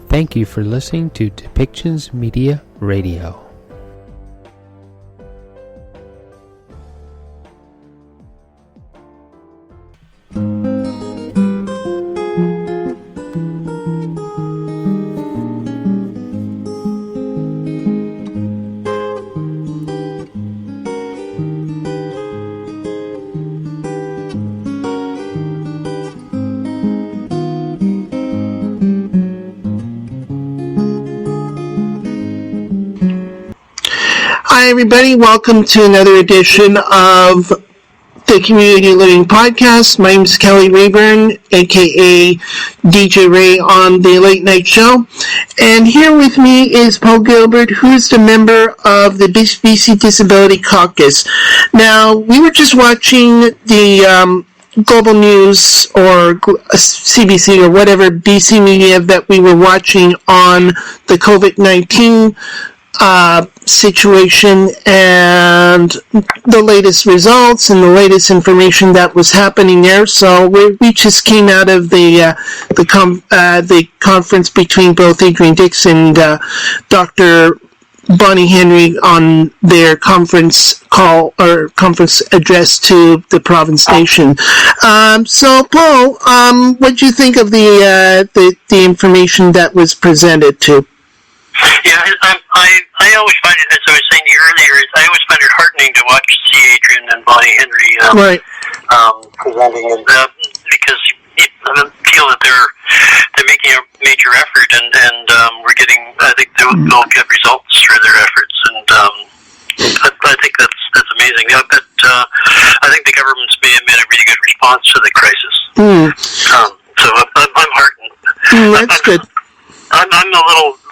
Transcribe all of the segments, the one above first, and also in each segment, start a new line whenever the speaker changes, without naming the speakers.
Thank you for listening to Depictions Media Radio.
Hi everybody, welcome to another edition of the Community Living Podcast. My name is Kelly Rayburn, aka DJ Ray on the Late Night Show. And here with me is Paul Gilbert, who's the member of the BC Disability Caucus. Now, we were just watching the Global News or CBC or whatever BC media that we were watching on the COVID-19 situation and the latest results and the latest information that was happening there. So we just came out of the conference between both Adrian Dix and Dr. Bonnie Henry on their conference call or conference address to the province nation. So Paul, what do you think of the information that was presented to?
Yeah, I always find it, as I was saying to you earlier, I always find it heartening to watch Adrian and Bonnie Henry presenting, and because I feel that they're making a major effort, and we're getting, I think they'll get results through their efforts, and I think that's amazing. Yeah, but I think the government's made a really good response to the crisis. So I'm heartened.
That's good.
I'm a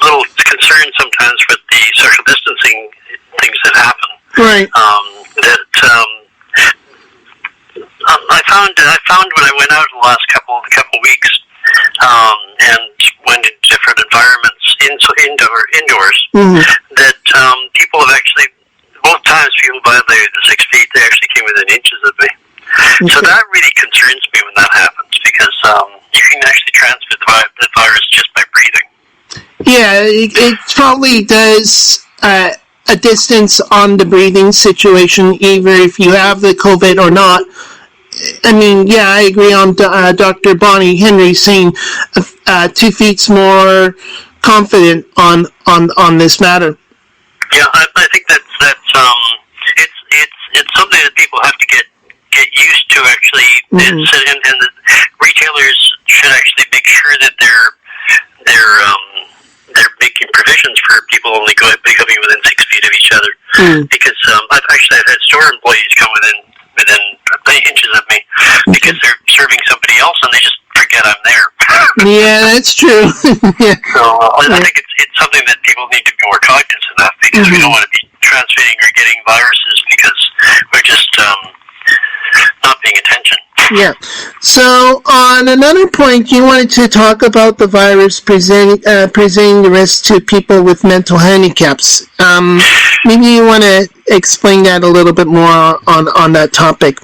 little concerned sometimes with the social distancing things that happen.
Right.
I found when I went out the last couple weeks, and went into different environments, indoors, that people have actually, both times people violated the 6 feet, they actually came within inches of me. Okay. So that really concerns me when that happens, because you can actually transmit the virus just by breathing.
Yeah, it probably does a distance on the breathing situation, either if you have the COVID or not. I mean, yeah, I agree on Dr. Bonnie Henry saying 2 feet's more confident on this matter.
Yeah, I think that's it's something that people have to get used to, actually, and the retailers should actually make sure that they're making provisions for people only becoming within 6 feet of each other. Because I've had store employees come within inches of me because they're serving somebody else and they just forget I'm there.
Yeah, that's true. Yeah.
So I think it's something that people need to be more cognizant of, because we don't want to be transmitting or getting viruses because we're just not paying attention.
Yeah. So on another point, you wanted to talk about the virus presenting the risk to people with mental handicaps. Maybe you want to explain that a little bit more on that topic.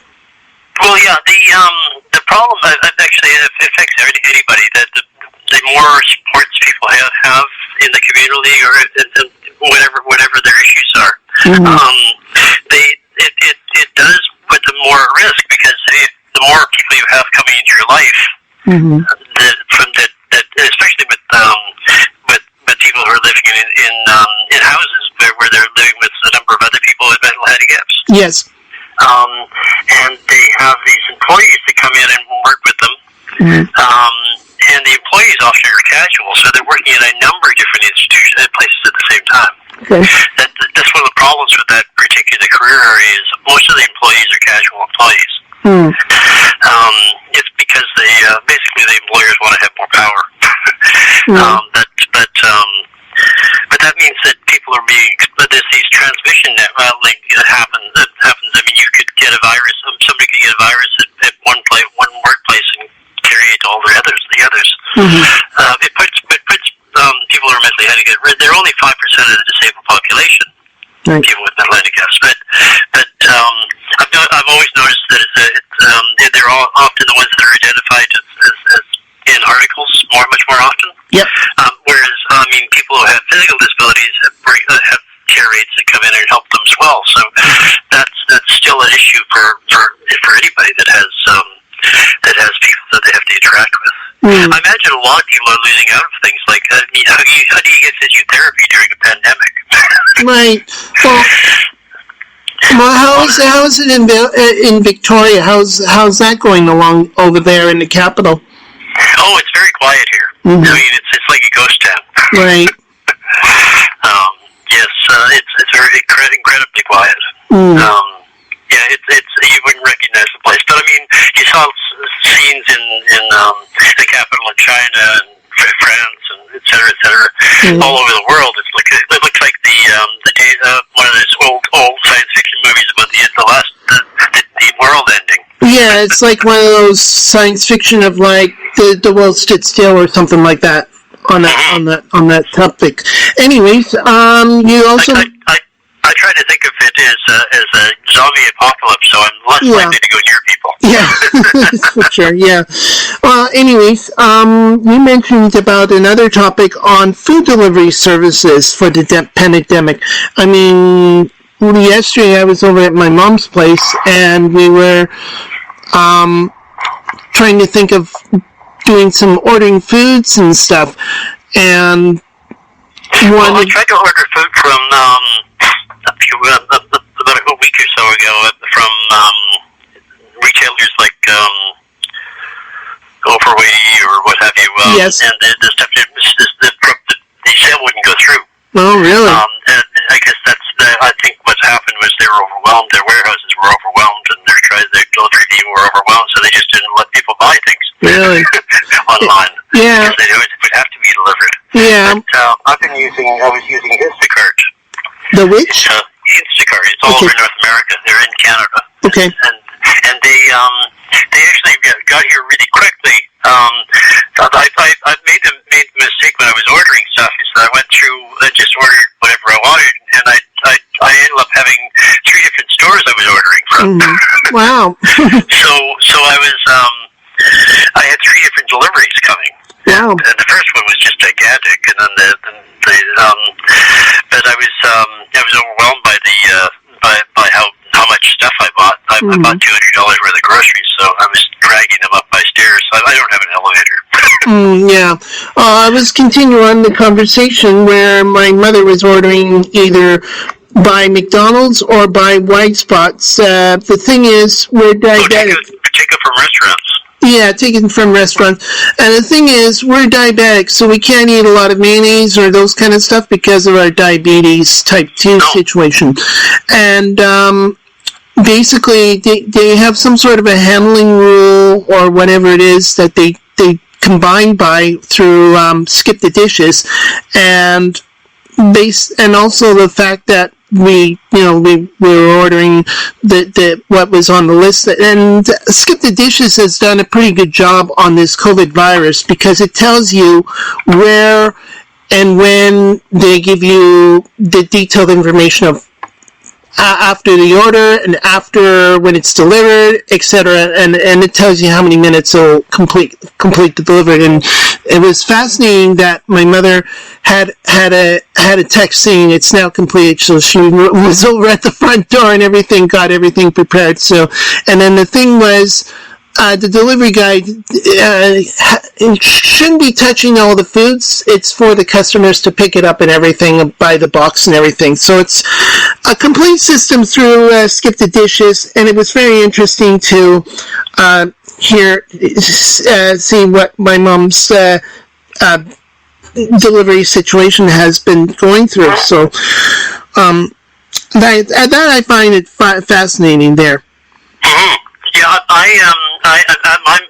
Well, yeah. The problem actually affects anybody. That the more supports people have in the community, or whatever their issues are, it does put them more at risk, because the more people you have coming into your life, especially with people who are living in houses where they're living with a number of other people with mental handicaps.
Yes.
And they have these employees that come in and work with them, and the employees often are casual, so they're working in a number of different institutions and places at the same time.
Okay.
That's one of the problems with that particular career area, is most of the employees are casual employees. It's because basically the employers want to have more power. But that means that people are being, there's these transmission that happens. I mean, you could get a virus. Somebody could get a virus at one workplace and carry it to all the others. It puts people who are mentally handicapped. They're only 5% of the disabled population.
Right.
People with mental handicaps, but I've always noticed that they're all often the ones that are identified as in articles much more often.
Yep.
Where physical disabilities have care rates that come in and help them as well. So that's still an issue for anybody that has people that they have to interact with. I imagine a lot of people are losing out on things like how do you get physiotherapy during a pandemic?
Right. Well, how is it in Victoria? How's that going along over there in the capital?
Oh, it's very quiet here. I mean, it's like a ghost town.
Right.
Yes, it's very incredibly quiet. Yeah, it's you wouldn't recognize the place, but I mean, you saw scenes in the capital of China and France and et cetera, all over the world. It looks like one of those old science fiction movies about the world ending.
Yeah, it's like one of those science fiction of like the world stood still or something like that on that topic. Anyways, you also.
I try to think of it as a zombie apocalypse, so I'm less likely to go near people.
Yeah, for sure. Yeah. Well, anyways, you mentioned about another topic on food delivery services for the pandemic. I mean, yesterday I was over at my mom's place, and we were trying to think of doing some ordering foods and stuff, and
I tried to order food from about a week or so ago from retailers like Overway or what have you.
Yes.
And the stuff the sale wouldn't go through.
Oh, really?
And I guess I think what's happened was they were overwhelmed. Their warehouses were overwhelmed, and their delivery team were overwhelmed, so they just didn't let people buy things.
Really?
Online.
Yeah.
Because they knew it would have to be delivered.
Yeah.
But I was using Instacart.
The which?
Instacart. It's all over North America. They're in Canada.
Okay.
And they actually got here really quickly. I made the mistake when I was ordering stuff is that I went through and just ordered whatever I wanted, and I ended up having 3 different stores I was ordering from.
Wow.
So I had 3 different deliveries coming.
Wow.
And the first one was just gigantic, and then but I was overwhelmed by by how much stuff I bought. I bought $200 worth of groceries, so I was dragging them up by stairs. I don't have an elevator.
Yeah. I was continuing on the conversation where my mother was ordering either by McDonald's or by White Spots. The thing is, we're diabetic.
Take it from restaurants.
Yeah, taken from restaurants. And the thing is, we're diabetic, so we can't eat a lot of mayonnaise or those kind of stuff because of our diabetes type 2 situation. And basically, they have some sort of a handling rule or whatever it is that they combine by through Skip the Dishes, and also the fact that we were ordering the what was on the list, and Skip the Dishes has done a pretty good job on this COVID virus because it tells you where and when they give you the detailed information of after the order and after when it's delivered, etc., and it tells you how many minutes it'll complete the delivery. And it was fascinating that my mother had a text saying it's now complete, so she was over at the front door and got everything prepared. So, and then the thing was, the delivery guy shouldn't be touching all the foods. It's for the customers to pick it up and everything, buy the box and everything. So it's a complete system through Skip the Dishes, and it was very interesting to see what my mom's delivery situation has been going through. So that I find it fascinating there.
Yeah,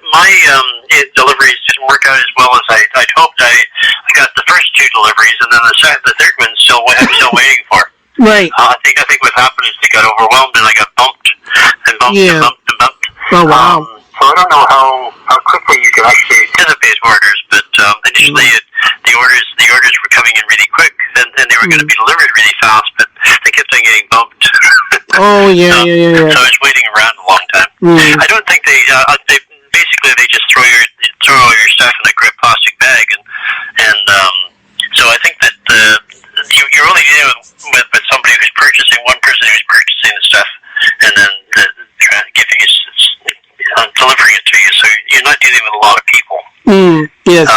my deliveries didn't work out as well as I'd hoped. I got the first 2 deliveries, and then the third one I'm still waiting for.
Right.
I think what happened is they got overwhelmed, and I got bumped and bumped and bumped and bumped.
Oh wow.
So I don't know how quickly you can actually anticipate orders, but initially the orders were coming in really quick, and they were going to be delivered really fast, but they kept on getting bumped.
Oh yeah.
So I was waiting around a long time. I don't think they basically they just throw all your stuff in a plastic bag, and so I think that dealing with somebody who's purchasing, one person who's purchasing the stuff, and then giving it, delivering it to you. So you're not dealing with a lot of people.
Yes.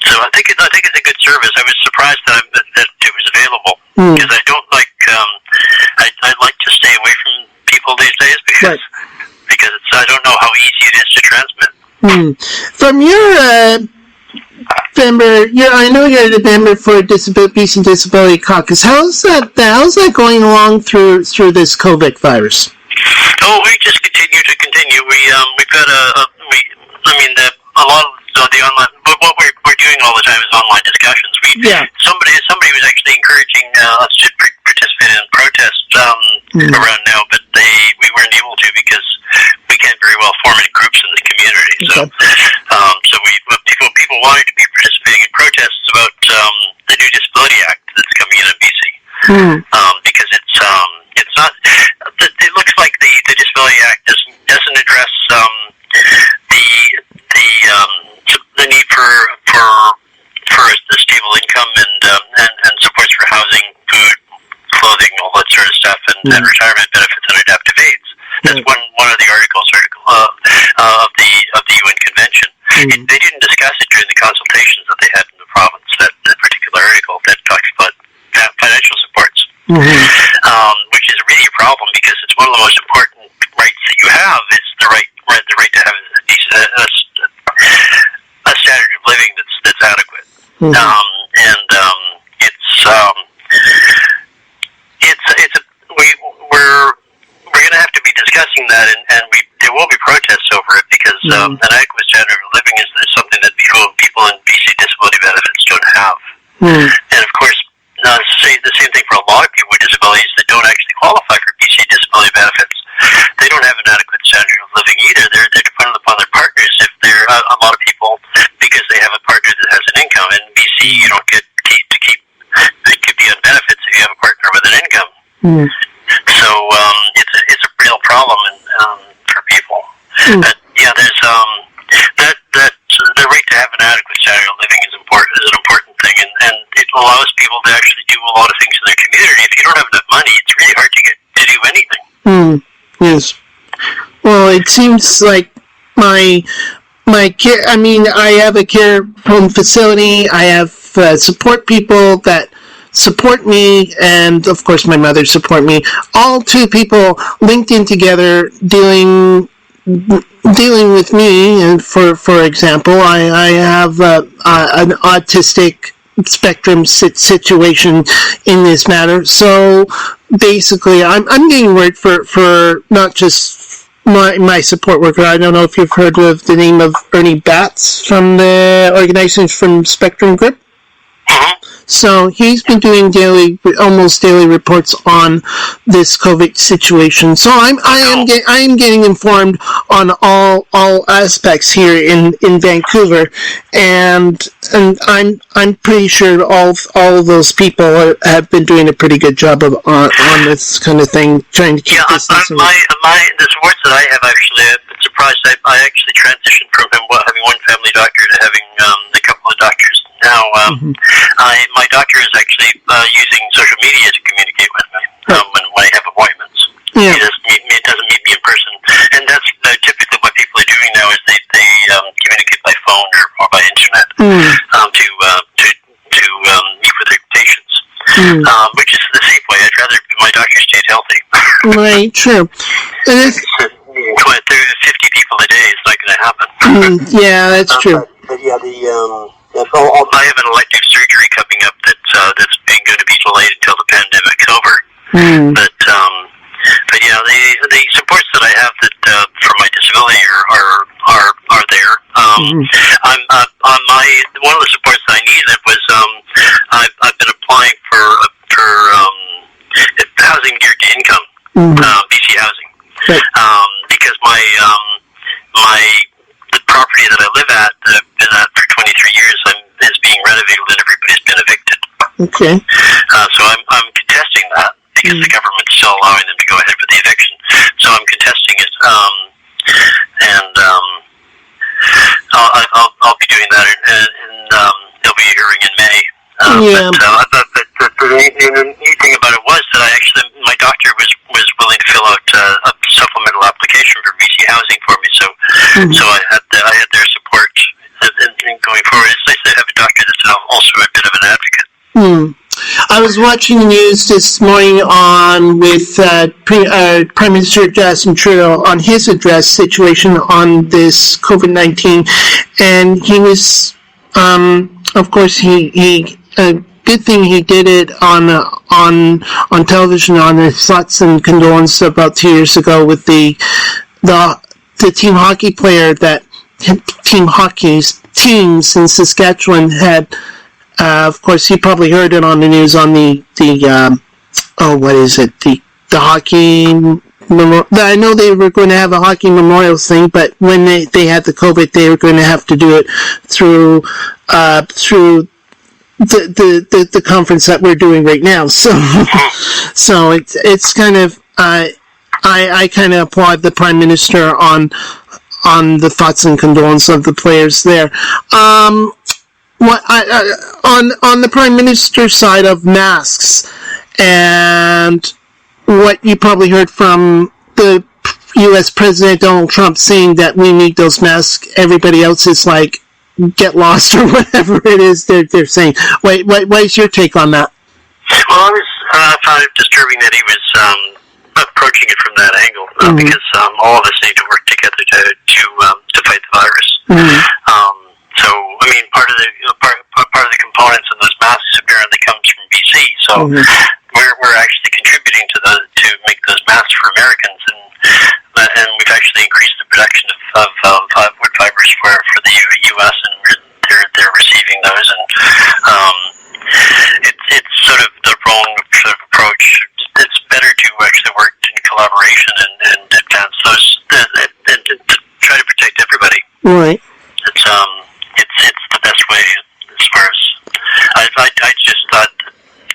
So I think it's a good service. I was surprised that it was available because I don't like. I like to stay away from people these days because I don't know how easy it is to transmit.
From your member, I know you're the member for BC Disability Caucus. How's that going along through this COVID virus?
Oh, we just continue. We've got a lot of the online. But what we're doing all the time is online discussions. Somebody was actually encouraging us to participate in protests around now, but we weren't able to because we can't very well form any groups in the community. So people wanted to be participating in protests about the new Disability Act that's coming in BC because it's not. It looks like the Disability Act doesn't address the need for a stable income and supports for housing, food, clothing, all that sort of stuff, and retirement benefits and adaptive aids. That's one of the articles of the UN Convention. They didn't discuss it during the consultations that they had in the province. That particular article that talks about financial supports, which is really a problem because it's one of the most important rights that you have. Is the right to have a standard of living that's adequate. We're going to have to be discussing that, and there will be protests over it because an adequate standard of living is something that people in BC disability benefits don't have. And of course, the same thing for a lot of people with disabilities that don't actually qualify for BC disability benefits. They don't have an adequate standard of living either. They're dependent upon their partners. If they're a lot of people, because they have a partner that has an income. In BC, you don't get to keep on benefits if you have a partner with an income. So it's a real problem for people. But there's that the right to have an adequate standard of living is an important thing, and it allows people to actually do a lot of things in their community. If you don't have enough money, it's really hard to do anything.
Yes. Well, it seems like my care. I mean, I have a care home facility. I have support people that support me, and of course my mother support me. All two people linked in together dealing with me. And for example, I have an autistic spectrum situation in this matter. So basically, I'm getting word for not just my support worker. I don't know if you've heard of the name of Ernie Batts from the organization from Spectrum Group. So he's been doing almost daily reports on this COVID situation. So I am getting informed on all aspects here in Vancouver, and I'm pretty sure all of those people have been doing a pretty good job on this kind of thing, trying to keep this.
The supports that I have actually, I've been surprised. I actually transitioned from having one family doctor to having a couple of doctors now. My doctor is actually using social media to communicate with me when I have appointments.
Yeah.
He doesn't meet me in person, and that's typically what people are doing now is they communicate by phone or by internet to meet with their patients, which is the safe way. I'd rather my doctor stayed healthy.
Right, true.
50 people a day is not going to happen.
Yeah, that's true.
But I have an elective surgery coming up that's going to be delayed until the pandemic's over. But yeah, the supports that I have that for my disability are there. I'm on one of the supports that I needed was I've been applying for housing geared to income, BC housing, because the property that I live at that I've been at for 23 years is being renovated and everybody's been evicted.
Okay.
So I'm contesting that because the government's still allowing them to go ahead with the eviction. So I'm contesting it, and I'll be doing that, and there'll be a hearing in May. But neat thing about it was that my doctor was willing to fill out a supplemental application for BC housing for me. So so I had their support in going forward. It's nice to have a doctor that's also a bit of an advocate.
I was watching the news this morning with Prime Minister Justin Trudeau on his address situation on this COVID-19, and he was, of course, he good thing he did it on television on his thoughts and condolences about 2 years ago with the team hockey player that teams in Saskatchewan had. Of course, he probably heard it on the news on the hockey. I know they were going to have a hockey memorial thing, but when they had the COVID, they were going to have to do it through the conference that we're doing right now. So it's kind of I kind of applaud the Prime Minister on the thoughts and condolences of the players there. On the Prime Minister's side of masks, and what you probably heard from the U.S. President Donald Trump saying that we need those masks, everybody else is like, get lost or whatever it is they're saying. What is your take on that?
Well, I found it disturbing that he was approaching it from that angle, because all of us need to work together to fight the virus. So, I mean, part of the components of those masks apparently comes from BC. So we're actually contributing to make those masks for Americans, and we've actually increased the production of wood fibers for the U.S. and they're receiving those, and it's sort of the wrong sort of approach. It's better to actually work in collaboration and advance those and to try to protect everybody.
Right.
It's the best way as far as I just thought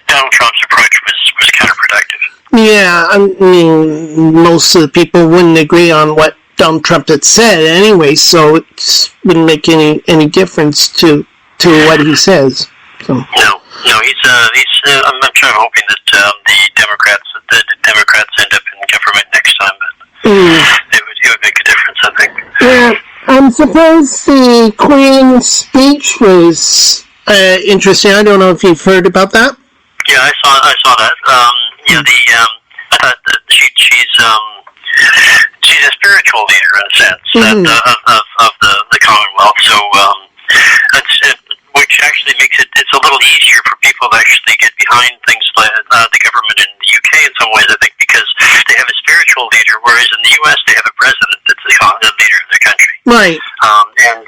Donald Trump's approach was counterproductive.
Yeah, I mean, most of the people wouldn't agree on what Donald Trump had said anyway, so it wouldn't make any difference to what he says. So.
No, he's I'm sure hoping that the Democrats end up in government next time, but it would make a difference, I think.
Yeah. I'm surprised the Queen's speech was interesting. I don't know if you've heard about that.
Yeah, I saw that. I thought that she's a spiritual leader in a sense of the Commonwealth. So which actually makes it's a little easier for people to actually get behind things like the government in the UK in some ways, I think, because they have a spiritual leader, whereas in the US they have a president that's the leader of their country.
Right.
And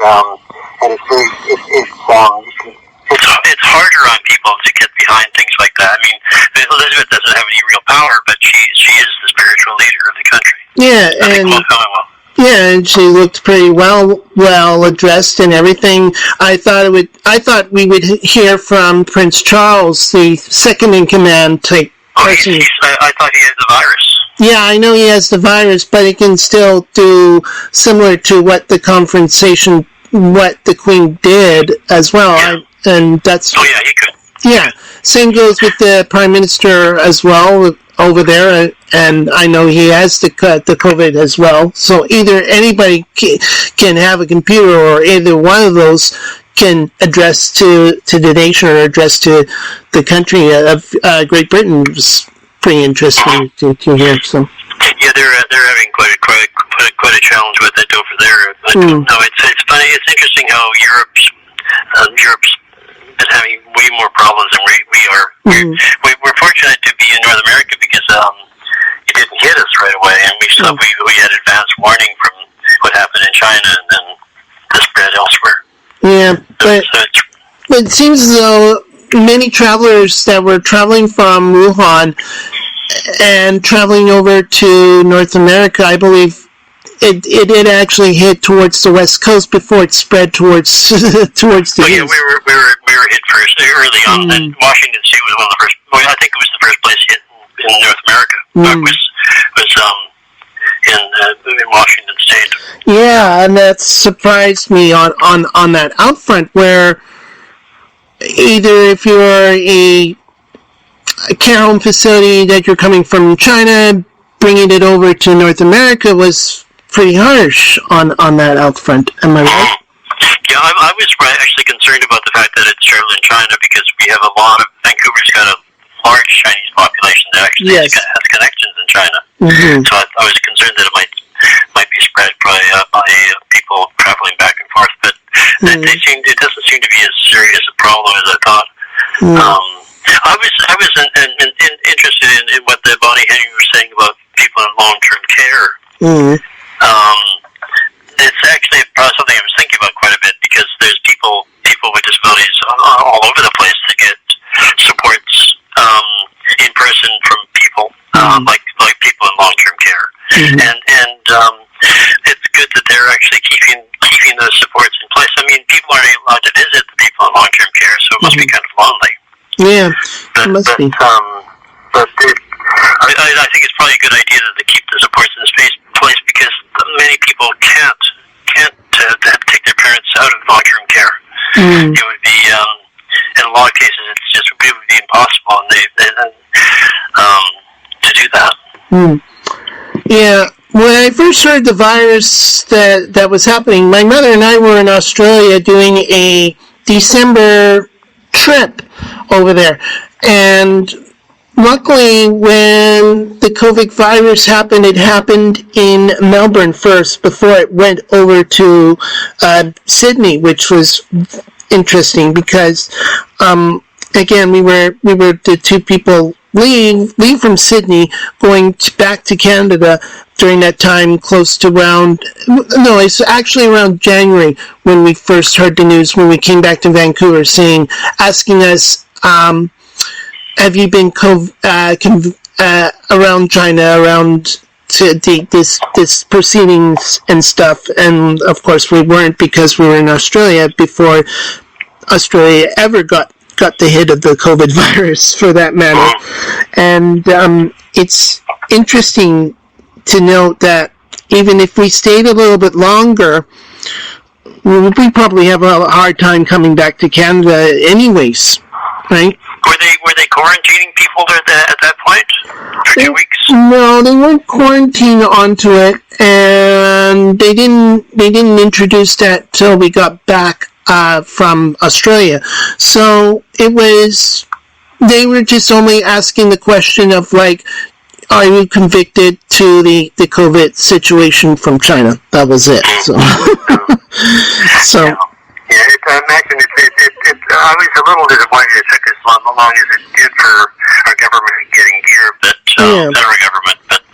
it's harder on people to get behind things like that. I mean, Elizabeth doesn't have any real power, but she is the spiritual leader of the country.
Yeah, and she looked pretty well addressed and everything. I thought we would hear from Prince Charles, the second in command type person.
I thought he had the virus.
Yeah, I know he has the virus, but he can still do similar to what the Queen did as well.
Yeah.
And that's.
Oh yeah, he could.
Yeah, same goes with the Prime Minister as well over there, and I know he has the COVID as well. So either anybody can have a computer, or either one of those can address to the nation or address to the country of Great Britain. It was pretty interesting to hear. So.
Yeah, they're having quite a challenge with it over there. But no, it's funny. It's interesting how Europe's been having way more problems than we are. We're fortunate to be in North America because it didn't hit us right away, and we had advance warning from what happened in China and then the spread elsewhere.
Yeah, but it seems as though many travelers that were traveling from Wuhan and traveling over to North America, I believe it did actually hit towards the West Coast before it spread towards the east.
Yeah, we were hit first early on. And Washington State was one of the first. Well, I think it was the first place hit in North America. Was in Washington State.
Yeah, and that surprised me on that out front, where either if you're care home facility that you're coming from China, bringing it over to North America was pretty harsh on that out front. Am I right?
Yeah, I was actually concerned about the fact that it's started in China because we have a lot of, Vancouver's got a large Chinese population that actually has connections in China. Mm-hmm. So I was concerned that it might be spread by people traveling back and forth, but it doesn't seem to be as serious a problem as I thought. I was interested in what the Bonnie Henry was saying about people in long-term care. It's actually something I was thinking about quite a bit because there's people with disabilities all over the place that get supports in person from people like people in long-term care, and it's good that they're actually keeping those supports in place. I mean, people aren't allowed to visit the people in long-term care, so it must be kind of lonely. Yeah,
it must be.
But I think it's probably a good idea that they keep the supports in place because many people can't take their parents out of long-term care. It would be, in a lot of cases, it would be impossible, to do that.
Yeah. When I first heard the virus that was happening, my mother and I were in Australia doing a December trip over there, and luckily, when the COVID virus happened, it happened in Melbourne first before it went over to Sydney, which was interesting because, again, we were the two people leave from Sydney going back to Canada during that time close to it's actually around January when we first heard the news when we came back to Vancouver asking us, have you been around China, around this proceedings and stuff? And of course we weren't because we were in Australia before Australia ever got the hit of the COVID virus, for that matter. And it's interesting to note that even if we stayed a little bit longer, we probably have a hard time coming back to Canada anyways, right?
Were they quarantining people at that point for 2 weeks?
No, they weren't quarantined onto it, and they didn't introduce that till we got back from Australia. So they were just only asking the question of like, are you convicted to the COVID situation from China? That was it. So.
Yeah, I imagine I was a little disappointed it took as long as it did for our government getting gear, but federal government. But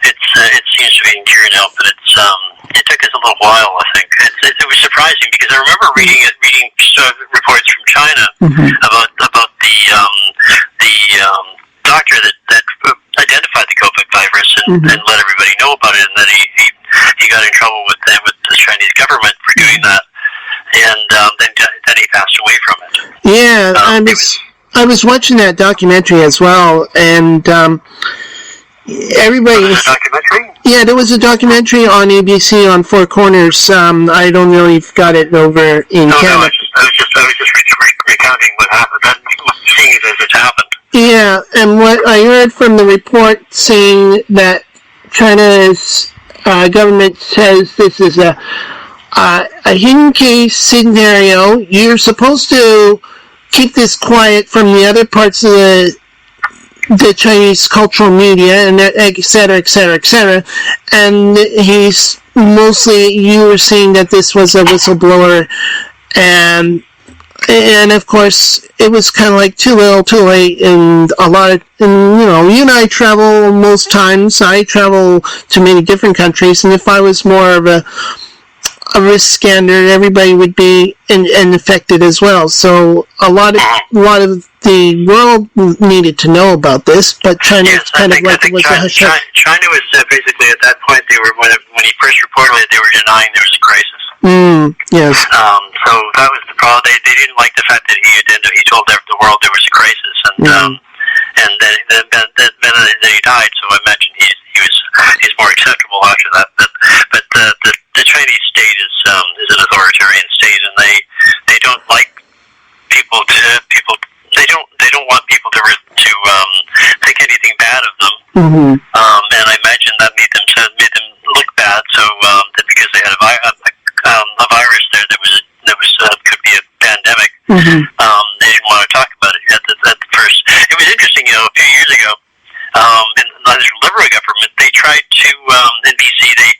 it seems to be in gear now. But it took us a little while. I think it was surprising because I remember reading reports from China about the doctor that identified the COVID virus and let everybody know about it, and then he got in trouble with the Chinese government for doing that. And then he passed away from it.
Yeah, I was watching that documentary as well, and everybody was.
A documentary?
Yeah, there was a documentary on ABC on Four Corners. I don't know if you've got it over in Canada.
No, I was just recounting what happened, seeing it as it happened.
Yeah, and what I heard from the report saying that China's government says this is a hidden case scenario. You're supposed to keep this quiet from the other parts of the Chinese cultural media, and et cetera, et cetera, et cetera. And you were saying that this was a whistleblower, and of course it was kind of like too little, too late, and you and I travel most times. I travel to many different countries, and if I was more of a risk scanner, everybody would be infected as well. So a lot of the world needed to know about this, but China was a hush.
China was basically at that point. They were when he first reported it, they were denying there was a crisis.
Yes.
So that was the problem. They didn't like the fact that he told the world there was a crisis, and then he died. So I imagine he's more acceptable after that. But the Chinese state is an authoritarian state, and they don't like people. They don't want people to And I imagine that made them look bad. So that because they had a virus there could be a pandemic. They didn't want to talk about it at the first. It was interesting, a few years ago, in the Liberal government, they tried to in BC they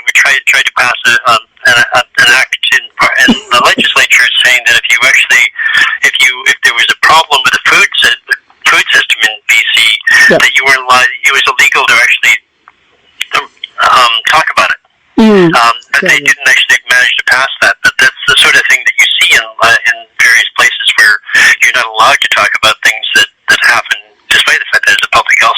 would try to pass an act in the legislature saying that if there was a problem with the food system in BC, that you weren't allowed, it was illegal to actually talk about it. But they didn't actually manage to pass that. But that's the sort of thing that you see in various places where you're not allowed to talk about things that happen, despite the fact that it's a public health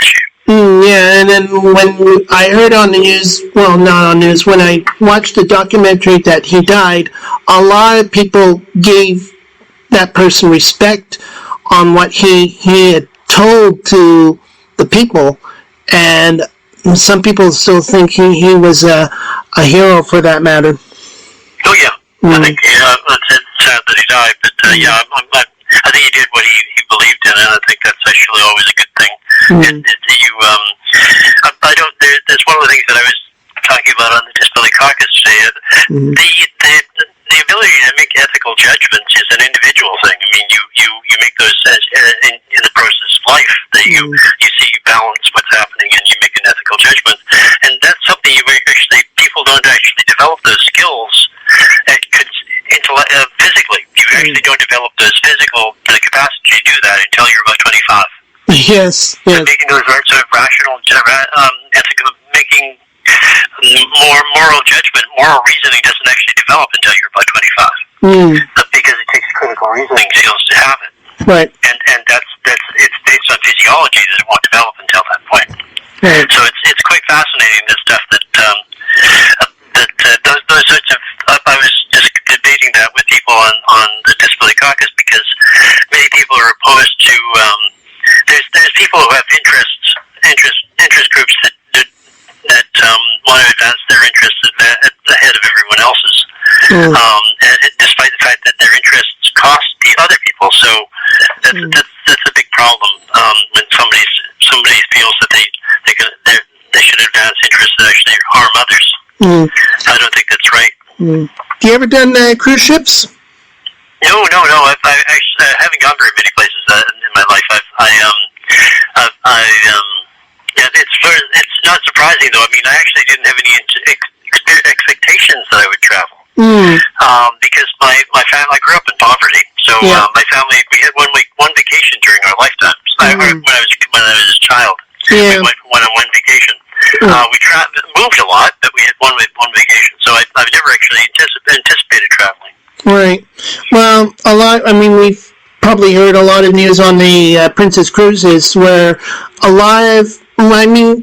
issue.
Yeah, and then when I heard on the news, well, not on news, when I watched the documentary that he died, a lot of people gave that person respect on what he had told to the people, and some people still think he was a hero for that matter.
Oh yeah, I think it's sad that he died, but I think he did what he believed in, and I think that's actually always a good thing. That's one of the things that I was talking about on the Disability Caucus today. The ability to make ethical judgments is an individual thing. I mean, you make those in the process of life that you see, you balance what's happening, and you make an ethical judgment. And that's something people don't actually develop those skills physically. You actually don't develop the capacity to do that until you're about 25.
Yes.
Making those sort of rational, ethical, making more moral judgment, moral reasoning doesn't actually develop until you're about 25. But because it takes critical reasoning skills to have it.
Right.
And it's based on physiology that it won't develop until that point.
Right.
So it's quite fascinating, the stuff that those sorts of. I was just debating that with people on the Disability Caucus, because many people are opposed to. There's people who have interest groups that want to advance their interests ahead of everyone else's, and despite the fact that their interests cost the other people. So that's a big problem when somebody feels that they should advance interests that actually harm others. I don't think that's right.
You ever done cruise ships?
No. I actually haven't gone very many places in my life. It's not surprising though. I mean, I actually didn't have any expectations that I would travel. Because my family, I grew up in poverty, so my family, we had one vacation during our lifetimes. When I was a child, we went on one vacation. We moved a lot, but we had one vacation. So I've never actually anticipated traveling.
Right. Well, we've probably heard a lot of news on the Princess Cruises, where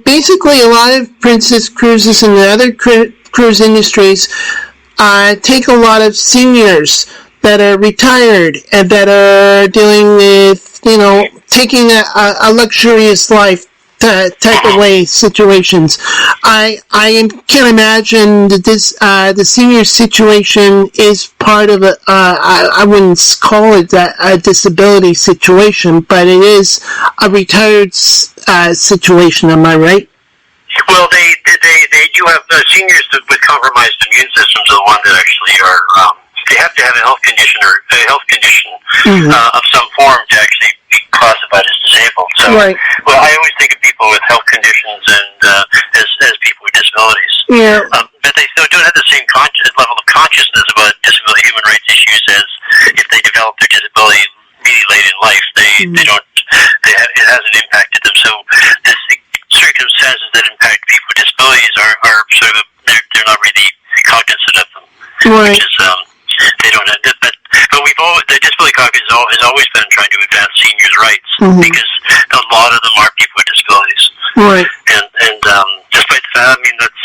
basically a lot of Princess Cruises and the other cruise industries take a lot of seniors that are retired and that are dealing with, taking a luxurious life type of way situations. I can imagine that the senior situation is part of I wouldn't call it a disability situation, but it is a retired situation. Am I right?
Well, they do have seniors with compromised immune systems are the ones that actually are. They have to have a health condition of some form to actually be classified as disabled. So, well, I always think of people with health conditions and as people with disabilities.
Yeah.
But they don't have the same level of consciousness about disability human rights issues as if they develop their disability really late in life. It hasn't impacted them. So the circumstances that impact people with disabilities are sort of they're not really cognizant of them.
Right.
Which is they don't have it, but the Disability Caucus has always been trying to advance seniors' rights because a lot of them are people with disabilities.
Right.
And despite that, I mean that's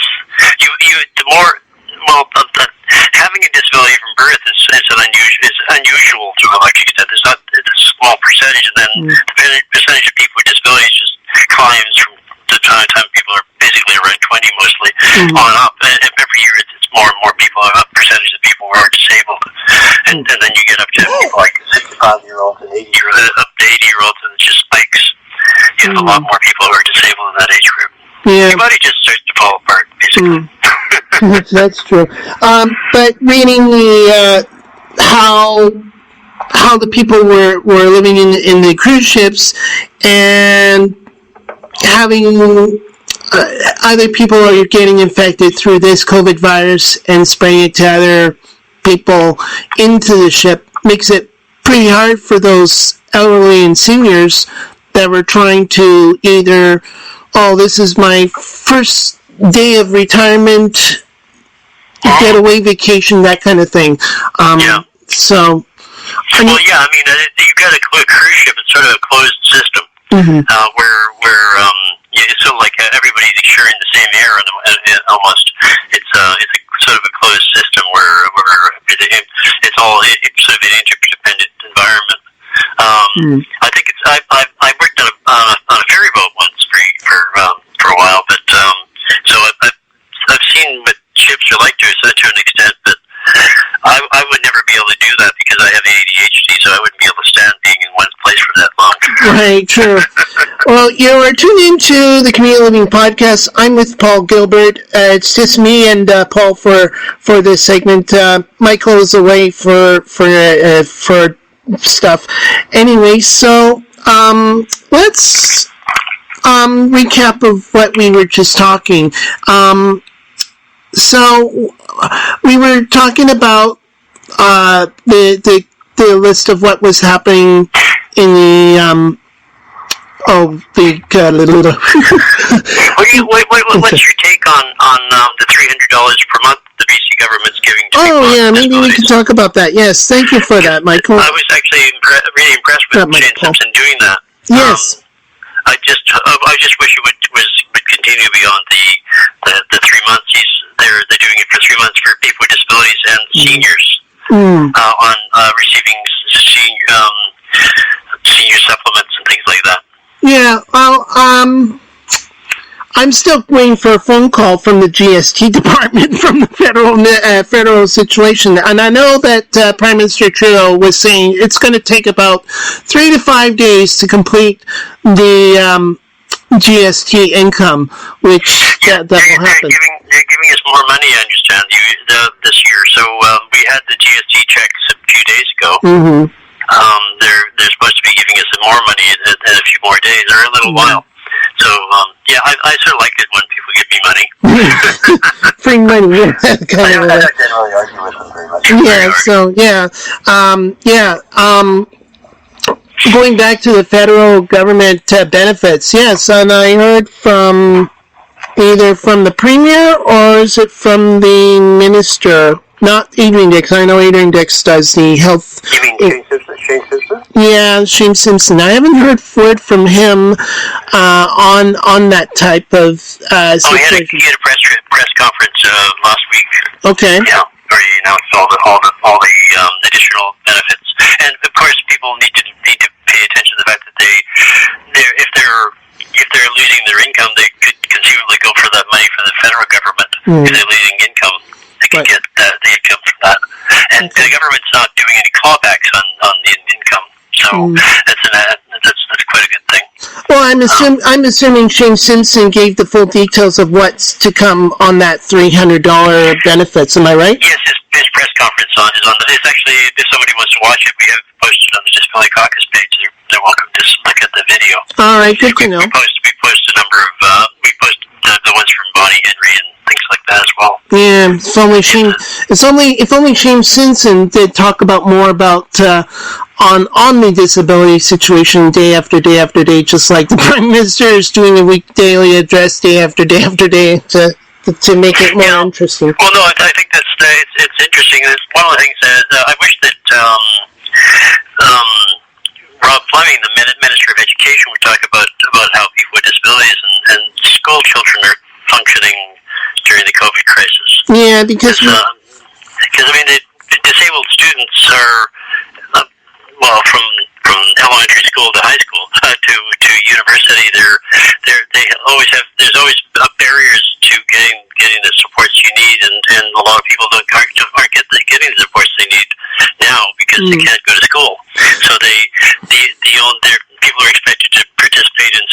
having a disability from birth is unusual to a large extent. It's a small percentage, and then the percentage of people with disabilities just climbs from the time people are basically around 20 mostly on up. And every year it's more and more people, a percentage of people who are disabled. And then you get up to people like 65-year-olds and 80-year-olds, up to 80-year-olds, and it just spikes. you have a lot more people who are disabled in that age group.
Yeah.
Your body just starts to fall apart, basically.
That's true. But reading the how the people were living in the cruise ships and having other people are getting infected through this COVID virus and spreading it to other people into the ship makes it pretty hard for those elderly and seniors that were trying to either, this is my first day of retirement, getaway vacation, that kind of thing. So,
you got a cruise ship. It's sort of a closed system, where it's sort of like everybody's sharing the same air, almost. It's a sort of a closed system where it's all sort of an interdependent environment. I think I worked on a ferry boat once for a while, but so I've seen what ships are like to an extent, but I would never be able to do that because I have ADHD, so I wouldn't be able to stand being in one place for that long.
Right, true. Well, you are tuned into the Community Living Podcast. I'm with Paul Gilbert. It's just me and Paul for this segment. Michael is away for stuff. Anyway, so let's recap of what we were just talking. So we were talking about the list of what was happening in the
What's your take on the $300 per month the BC government's giving to people?
Yeah, maybe we can talk about that. Yes, thank you for that, Michael.
I was actually really impressed with Shane Simpson doing that.
Yes.
I just wish it would continue beyond the 3 months. They're doing it for 3 months for people with disabilities and seniors on receiving senior supplements and things like that.
Yeah, well, I'm still waiting for a phone call from the GST department from the federal situation, and I know that Prime Minister Trudeau was saying it's going to take about 3 to 5 days to complete the GST income, which that will happen.
They're giving us more money, I understand, this year. So we had the GST checks a few days ago. Mm-hmm. They're supposed to be giving us more money in a few more days, or a little while. So, I sort of like it when people give me money.
Free money, yeah.
I don't generally argue with them very much.
Going back to the federal government benefits, yes, and I heard from either from the Premier or is it from the Minister? Not Adrian Dix. I know Adrian Dix does the health.
You mean Shane Simpson?
Yeah, Shane Simpson. I haven't heard word from him on that type of situation.
He had a press conference last week.
Okay.
Yeah, where he announced all the additional benefits, and of course, people need to pay attention to the fact that if they're losing their income, they could conceivably go for that money from the federal government. If they're losing income, they can get the income from that. And the government's not doing any clawbacks on the income, so that's quite a good thing.
Well, I'm assuming Shane Simpson gave the full details of what's to come on that $300 benefits. Am I right?
Yes, his press conference is on. It's actually, if somebody wants to watch it, we have posted on the Disability Caucus page. They're welcome to look at the video.
All right, good to know.
We post a number of the ones from Bonnie Henry and things like that as well.
Yeah, if only Shane Simpson did talk about more about on the disability situation day after day after day, just like the Prime Minister is doing a daily address day after day after day to make it more interesting.
Well, no, I think it's interesting. It's one of the things that I wish that Rob Fleming, the Minister of Education, would talk about how people with disabilities and school children are functioning during the COVID crisis.
Yeah, because
the disabled students are from elementary school to high school to university. There's always barriers to getting the supports you need, and a lot of people aren't getting the supports they need now because they can't go to school. So people are expected to participate in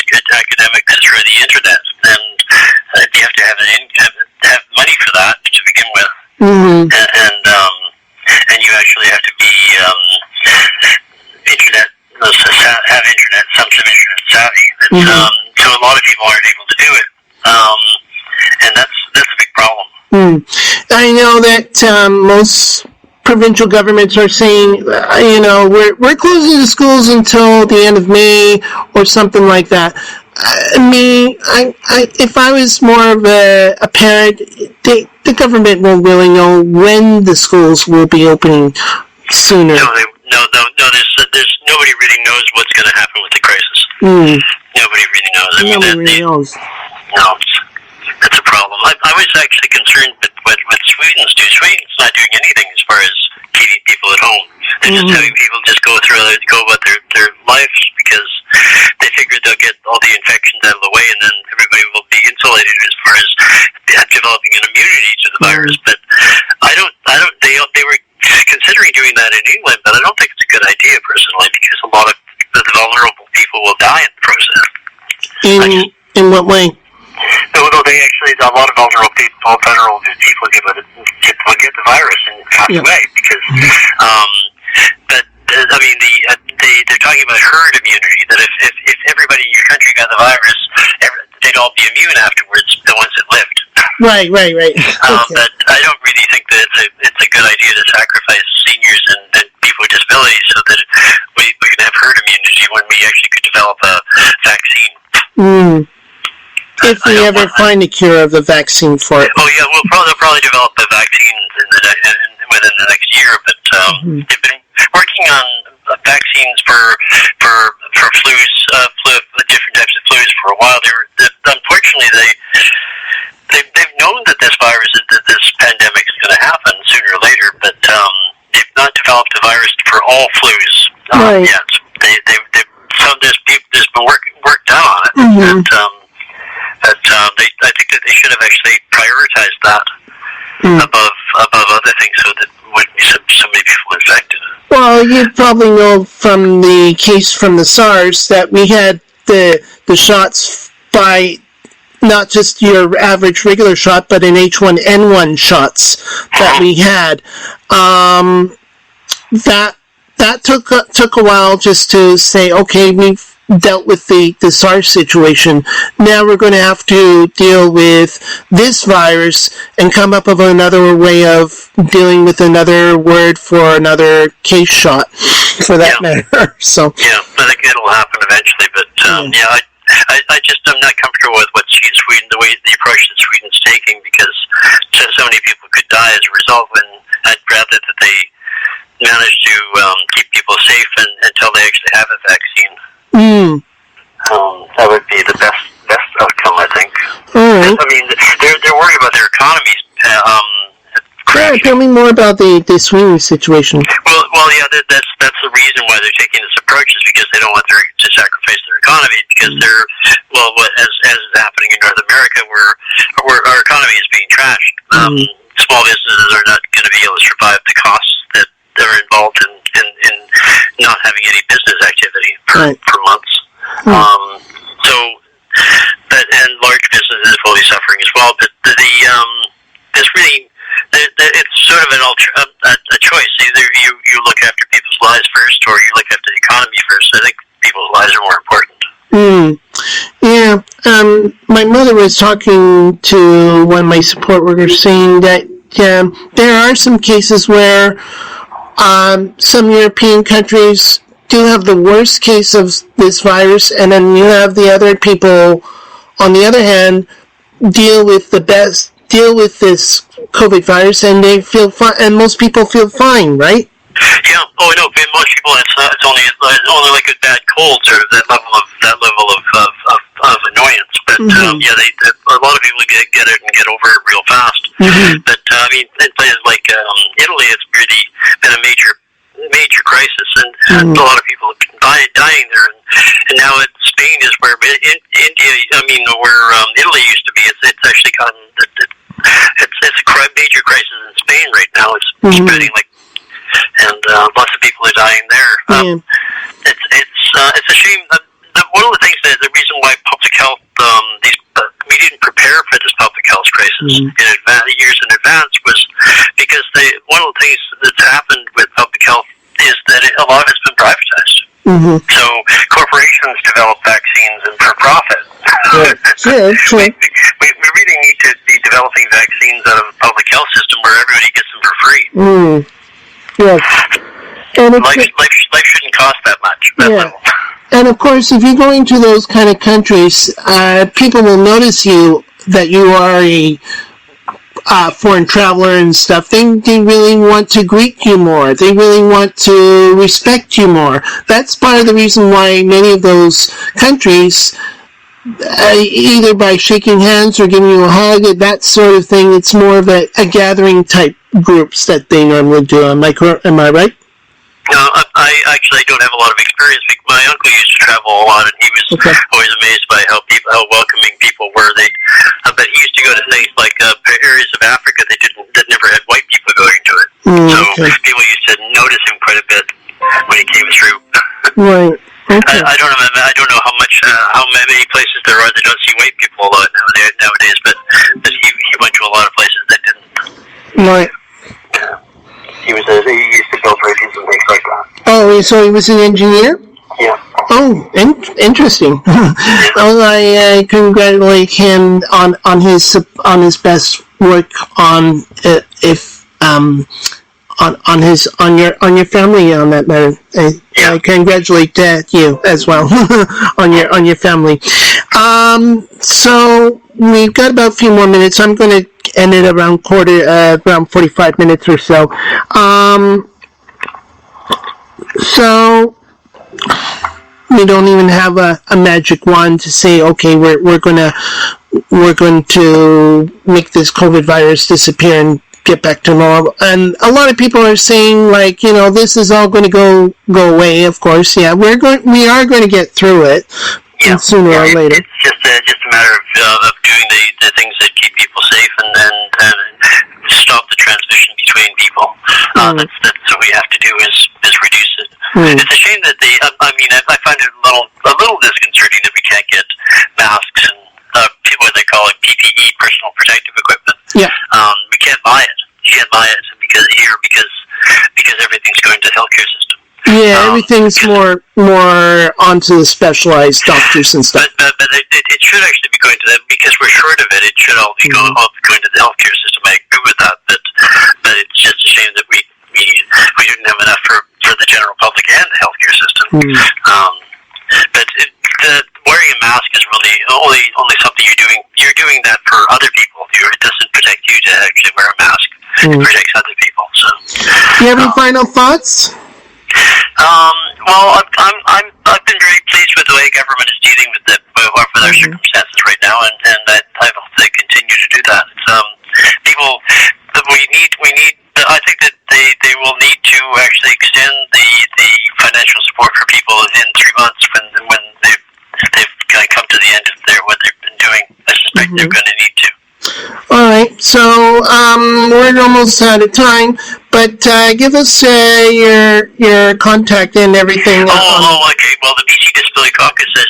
and you actually have to be internet have internet some internet savvy. So a lot of people aren't able to do it, and that's a big problem.
I know that most provincial governments are saying, we're closing the schools until the end of May or something like that. If I was more of a parent, the government won't really know when the schools will be opening sooner.
No. There's nobody really knows what's going to happen with the crisis. Nobody really knows.
Nobody really knows.
No, that's a problem. I was actually concerned with what Sweden's do. Sweden's not doing anything as far as keeping people at home. They're just having people just go about their lives because they figure they'll get all the infections out of the way, and then everybody will be insulated as far as developing an immunity to the virus. But they were considering doing that in England, but I don't think it's a good idea personally because a lot of the vulnerable people will die in the process.
In what way?
No, a lot of vulnerable people get the virus and pass away because. But they're talking about herd immunity. That if everybody in your country got the virus, they'd all be immune afterwards. The ones that lived.
Right. Okay.
But I don't really think that it's a good idea to sacrifice seniors and people with disabilities so that we can have herd immunity when we actually could develop a vaccine.
If we ever find a cure of the vaccine for it.
Oh yeah, they'll probably develop a vaccine within the next year. But they've been working on vaccines for flus, different types of flus for a while. Unfortunately, they've known that this pandemic is going to happen sooner or later, but they've not developed a virus for all flus yet. There's been work done on it. But I think that they should have actually prioritized that above other things, so that there wouldn't be so many people infected.
Well, you probably know from the case from the SARS that we had the shots by not just your average regular shot, but an H1N1 shots that we had. That took a while just to say, okay, we've dealt with the SARS situation. Now we're going to have to deal with this virus and come up with another way of dealing with another word for another case shot, for that matter. So
yeah, I think it'll happen eventually. But I'm not comfortable with what Sweden, the approach that Sweden's taking, because so many people could die as a result. When I'd rather that they manage to keep people safe until they actually have a vaccine. That would be the best outcome, I think.
All right.
I mean, they're worried about their economies.
Tell me more about the Sweden situation.
Well, yeah, that's the reason why they're taking this approach, is because they don't want to sacrifice their economy, because as is happening in North America, where our economy is being trashed. Small businesses are not going to be able to survive the costs that are involved in not having any business activity for months. And large businesses will be suffering as well. But it's sort of a choice. Either you look after people's lives first, or you look after the economy first. I think people's lives are more important.
Yeah. My mother was talking to one of my support workers, saying that there are some cases where some European countries do have the worst case of this virus, and then you have the other people, on the other hand, deal with this COVID virus, and they feel fine, and most people feel fine, right?
Yeah. Oh no. Most people, it's only like a bad cold, sort of that level of annoyance. But a lot of people get it and get over it real fast. But I mean, in places like Italy, it's really been a major crisis, and a lot of people dying there. And now Spain is where India, where Italy used to be. It's actually gotten it's a major crisis in Spain right now. It's spreading and lots of people are dying there. It's a shame. One of the things that the reason why public health we didn't prepare for this public health crisis years in advance advance was because one of the things that's happened with public health is that a lot of it's been privatized.
Mm-hmm.
So corporations develop vaccines and for profit.
Sure.
We really need to be developing vaccines out of a public health system where everybody gets them for free.
Yes. And
life shouldn't cost that much. Level.
And of course, if you go into those kind of countries, people will notice that you are a foreign traveler and stuff. They really want to greet you more. They really want to respect you more. That's part of the reason why many of those countries, either by shaking hands or giving you a hug, that sort of thing, it's more of a gathering type groups that they normally do. Am I right?
No, I actually don't have a lot of experience. My uncle used to travel a lot, and he was always amazed by how welcoming people were. But he used to go to things like areas of Africa that never had white people going to it. People used to notice him quite a bit when he came through.
Right. Okay.
I don't know how many places there are that don't see white people a lot nowadays. But he went to a lot of places that didn't.
Right.
He used to build bridges and things like that.
Oh, so he was an engineer?
Yeah.
Oh, interesting. Well, I congratulate him on his best work on your family on that matter. I congratulate you as well on your family. So we've got about a few more minutes. I'm going to end it around 45 minutes or so. So we don't even have a magic wand to say, okay, we're going to make this COVID virus disappear and get back to normal. And a lot of people are saying, like, this is all going to go away. Of course, yeah, we are going to get through it sooner or later.
It's just a matter of doing the things that keep people safe and stop the transmission between people. That's what we have to do is reduce it. It's a shame that I find it a little disconcerting that we can't get masks and what they call it PPE, personal protective equipment.
Yeah.
We can't buy it. You can't buy it because everything's going to the healthcare system.
Yeah, everything's more onto the specialized doctors and stuff.
But it should actually be going to them because we're short of it. It should all be going to the healthcare system. I agree with that, but it's just a shame that we didn't have enough for the general public and the healthcare system. But wearing a mask is really only something you're doing. You're doing that for other people. It doesn't protect you to actually wear a mask. It protects other people. So,
do you have any final thoughts?
Well, I've been very pleased with the way government is dealing with our circumstances right now, and I hope they continue to do that. We need. I think that they will need to actually extend the financial support for people in 3 months when they've kind of come to the end of what they've been doing. I suspect they're going to need to.
All right, so we're almost out of time, but give us your contact and everything.
Okay. Well, the BC Disability Caucus is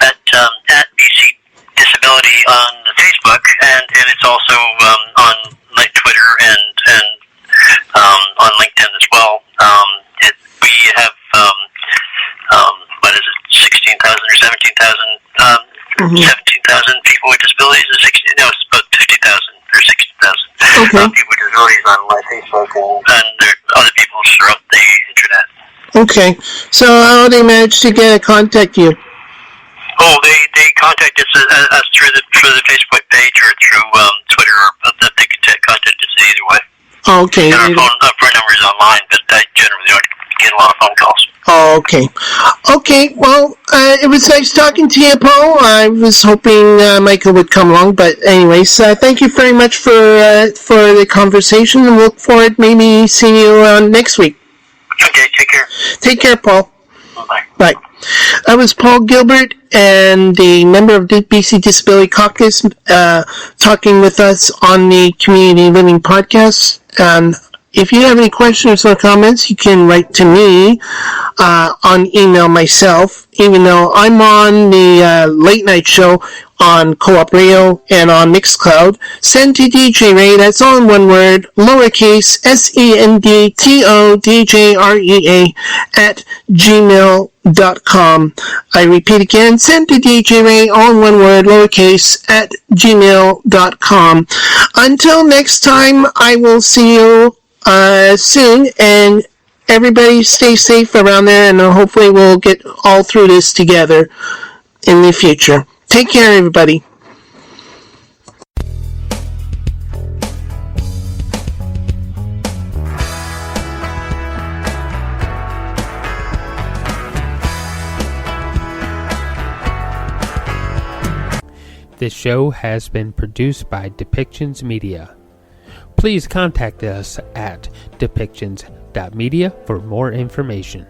at BC Disability on Facebook, and it's also on Twitter and on LinkedIn as well. We have 16,000 or 17,000. 17,000 people with disabilities, it's about 50,000 or 60,000 people with disabilities on my Facebook, and there are other people throughout the internet.
Okay, so how do they manage to contact you?
Oh, they contact us through the Facebook page or through Twitter, or they can contact us either way.
Okay.
And our phone number is online, but I generally don't get a lot of phone calls.
Oh, okay. Okay, well, it was nice talking to you, Paul. I was hoping Michael would come along, but anyways, thank you very much for the conversation, and look forward maybe seeing you next week.
Okay, take care.
Take care, Paul.
Bye.
Bye. That was Paul Gilbert, and the member of the BC Disability Caucus, talking with us on the Community Living Podcast. If you have any questions or comments, you can write to me on email myself, even though I'm on the late night show on Co-op Radio and on Mixcloud. Send to DJ Ray, that's all in one word, lowercase SENDTODJREA at gmail.com. I repeat again, send to DJ Ray, all in one word, lowercase, at gmail.com. Until next time, I will see you soon, and everybody stay safe around there, and hopefully we'll get all through this together in the future. Take care, everybody.
This show has been produced by Depictions Media. Please contact us at depictions.media for more information.